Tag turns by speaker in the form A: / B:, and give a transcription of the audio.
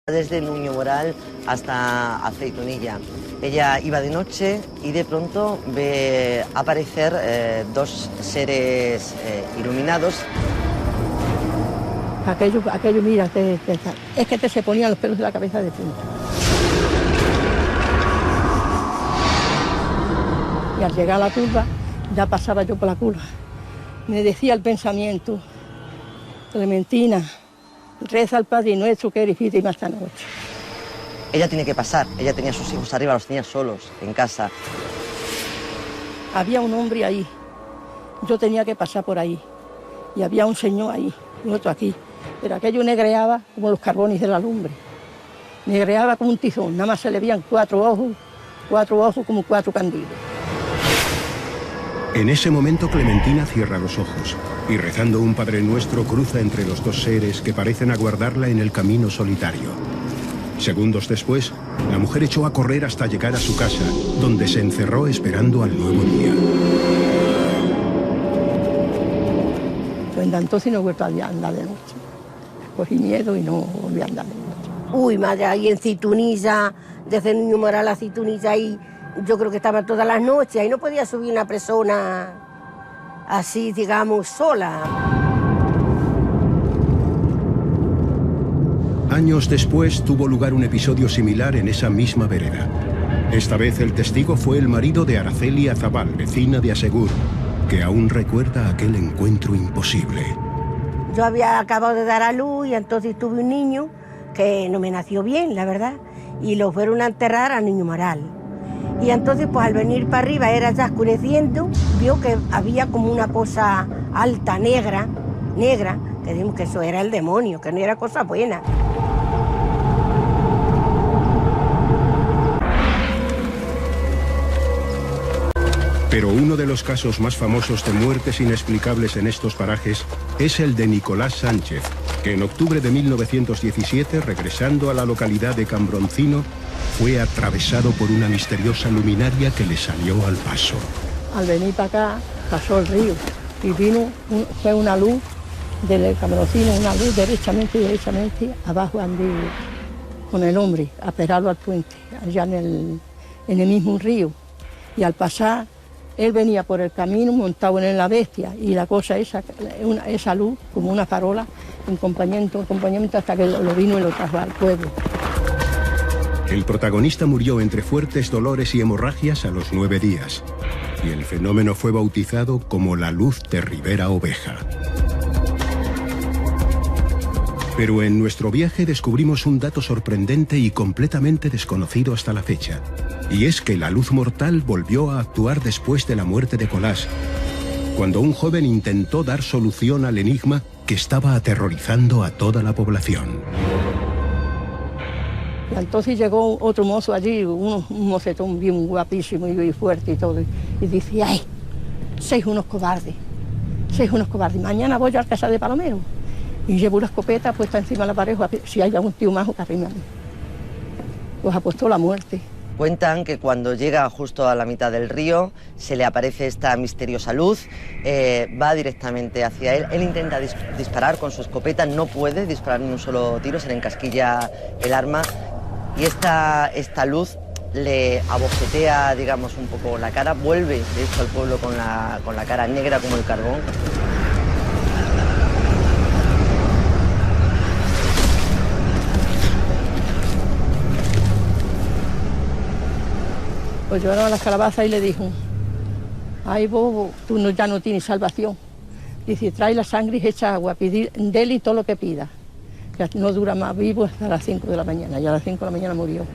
A: Desde Nuño Moral hasta Aceitunilla. Ella iba de noche y de pronto ve aparecer dos seres iluminados.
B: Aquello mira, es que se ponían los pelos de la cabeza de punta. Y al llegar a la curva, ya pasaba yo por la curva. Me decía el pensamiento: Clementina, reza al Padre Nuestro que eres víctima esta noche.
A: Ella tiene que pasar, ella tenía a sus hijos arriba, los tenía solos en casa.
B: Había un hombre ahí, yo tenía que pasar por ahí, y había un señor ahí, y otro aquí, pero aquello negreaba como los carbones de la lumbre, negreaba como un tizón, nada más se le veían cuatro ojos como cuatro candiles.
C: En ese momento Clementina cierra los ojos y rezando un Padre Nuestro cruza entre los dos seres que parecen aguardarla en el camino solitario. Segundos después, la mujer echó a correr hasta llegar a su casa, donde se encerró esperando al nuevo día.
B: Pues entonces no he vuelto a andar de noche. Cogí miedo y no volví a andar de noche.
D: Uy, madre, ahí en Aceitunilla, desde Nuño Moral a Aceitunilla, ahí yo creo que estaba todas las noches, ahí no podía subir una persona así, digamos, sola.
C: Años después tuvo lugar un episodio similar en esa misma vereda. Esta vez el testigo fue el marido de Araceli Azabal, vecina de Asegur, que aún recuerda aquel encuentro imposible.
D: Yo había acabado de dar a luz y entonces tuve un niño que no me nació bien, la verdad, y lo fueron a enterrar a Nuño Moral. Y entonces, pues al venir para arriba, era ya oscureciendo, vio que había como una cosa alta, negra, que dijimos que eso era el demonio, que no era cosa buena.
C: Pero uno de los casos más famosos de muertes inexplicables en estos parajes es el de Nicolás Sánchez, que en octubre de 1917, regresando a la localidad de Cambroncino, fue atravesado por una misteriosa luminaria que le salió al paso.
B: Al venir para acá, pasó el río y fue una luz del Cambroncino, una luz derechamente, abajo andé con el hombre, a pegarlo al puente, allá en el mismo río. Y al pasar, él venía por el camino montado en la bestia y la cosa esa luz, como una farola, en acompañamiento hasta que lo vino y lo trajo al pueblo.
C: El protagonista murió entre fuertes dolores y hemorragias a los 9 días, y el fenómeno fue bautizado como la luz de Ribera Oveja. Pero en nuestro viaje descubrimos un dato sorprendente y completamente desconocido hasta la fecha, y es que la luz mortal volvió a actuar después de la muerte de Colás, cuando un joven intentó dar solución al enigma que estaba aterrorizando a toda la población.
B: Entonces llegó otro mozo allí, un mocetón bien guapísimo y fuerte y todo, y dice: ¡ay, sois unos cobardes! Mañana voy yo a casa de Palomero y llevo una escopeta puesta encima de la pared, si hay algún tío majo que arrime a mí. Pues apostó la muerte.
A: Cuentan que cuando llega justo a la mitad del río se le aparece esta misteriosa luz, va directamente hacia él. Él intenta disparar con su escopeta, no puede disparar ni un solo tiro, se le encasquilla el arma y esta luz le abofetea, digamos, un poco la cara. Vuelve, de hecho, al pueblo con la cara negra como el carbón.
B: Pues llevaron a las calabazas y le dijo: ay, bobo, tú ya no tienes salvación. Dice: trae la sangre y echa agua, pedir de él y todo lo que pida. Que no dura más vivo hasta las 5 de la mañana, y a las 5 de la mañana murió.